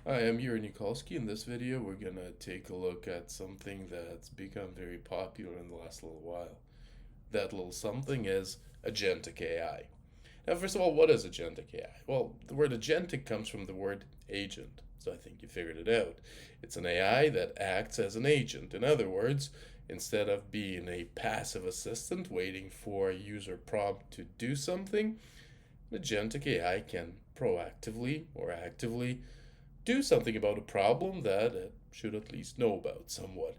Hi, I'm Yuri Nikolsky. In this video, we're going to take a look at something that's become very popular in the last little while. That little something is Agentic AI. Now, first of all, what is Agentic AI? Well, the word agentic comes from the word agent, so I think you figured it out. It's an AI that acts as an agent. In other words, instead of being a passive assistant waiting for a user prompt to do something, Agentic AI can proactively or actively do something about a problem that it should at least know about somewhat.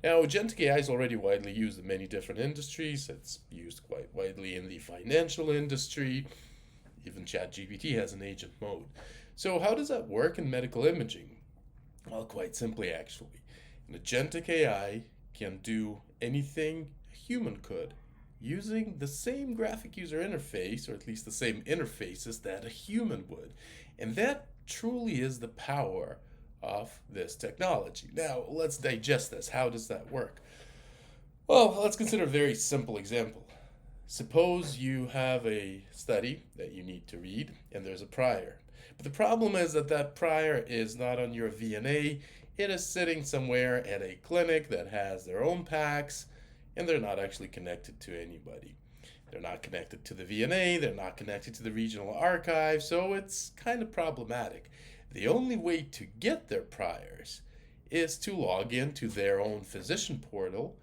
Now, agentic AI is already widely used in many different industries. It's used quite widely in the financial industry. Even ChatGPT has an agent mode. So, how does that work in medical imaging? Well, quite simply, actually. An agentic AI can do anything a human could using the same graphic user interface, or at least the same interfaces that a human would. And that truly is the power of this technology. Now, let's digest this. How does that work? Well, let's consider a very simple example. Suppose you have a study that you need to read, and there's a prior. But the problem is that that prior is not on your VNA. It is sitting somewhere at a clinic that has their own PACS, and they're not actually connected to anybody. They're not connected to the VNA, they're not connected to the regional archive, so it's kind of problematic. The only way to get their priors is to log into their own physician portal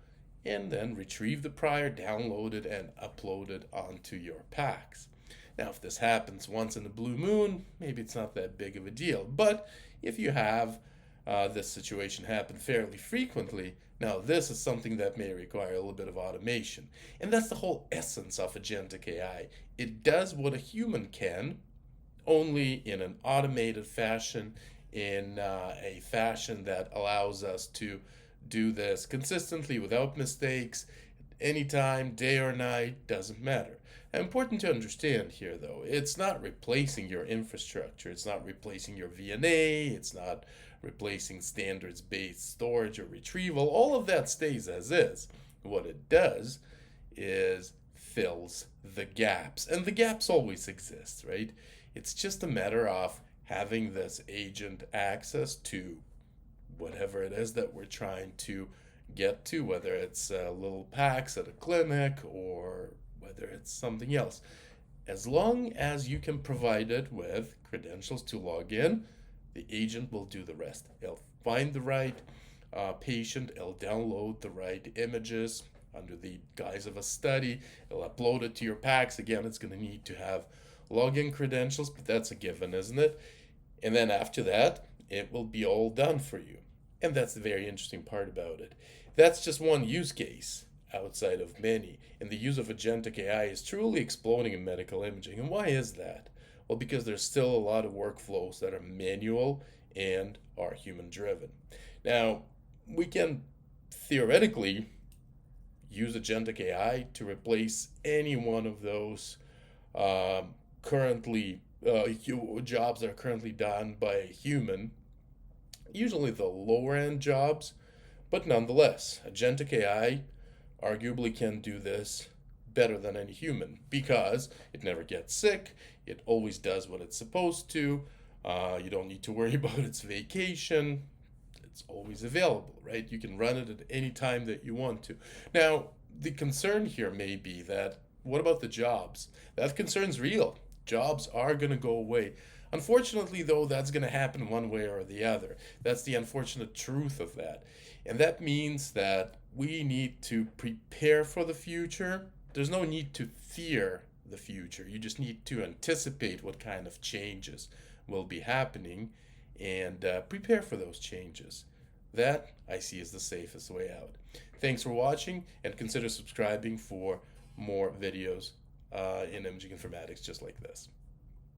and then retrieve the prior, download it, and upload it onto your PACS. Now, if this happens once in a blue moon, maybe it's not that big of a deal. But if you have this situation happen fairly frequently, now this is something that may require a little bit of automation. And that's the whole essence of agentic AI. It does what a human can, only in an automated fashion, in a fashion that allows us to do this consistently without mistakes, anytime, day or night, doesn't matter. Important to understand here, though, it's not replacing your infrastructure. It's not replacing your VNA. It's not replacing standards based storage or retrieval. All of that stays as is. What it does is fills the gaps. And the gaps always exist, right? It's just a matter of having this agent access to whatever it is that we're trying to get to, whether it's little packs at a clinic or whether it's something else. As long as you can provide it with credentials to log in, the agent will do the rest. It'll find the right patient, it'll download the right images under the guise of a study, it'll upload it to your packs. Again, it's going to need to have login credentials, but that's a given, isn't it? And then after that, it will be all done for you. And that's the very interesting part about it. That's just one use case outside of many. And the use of agentic AI is truly exploding in medical imaging. And why is that? Well, because there's still a lot of workflows that are manual and are human driven. Now, we can theoretically use agentic AI to replace any one of those currently jobs that are currently done by a human, usually the lower end jobs, but nonetheless, agentic AI arguably can do this better than any human because it never gets sick, it always does what it's supposed to. You don't need to worry about its vacation. It's always available, right? You can run it at any time that you want to. Now, the concern here may be that what about the jobs? That concern's real. Jobs are going to go away. Unfortunately, though, that's going to happen one way or the other. That's the unfortunate truth of that. And that means that we need to prepare for the future. There's no need to fear the future. You just need to anticipate what kind of changes will be happening and prepare for those changes. That I see as the safest way out. Thanks for watching, and consider subscribing for more videos in imaging informatics just like this.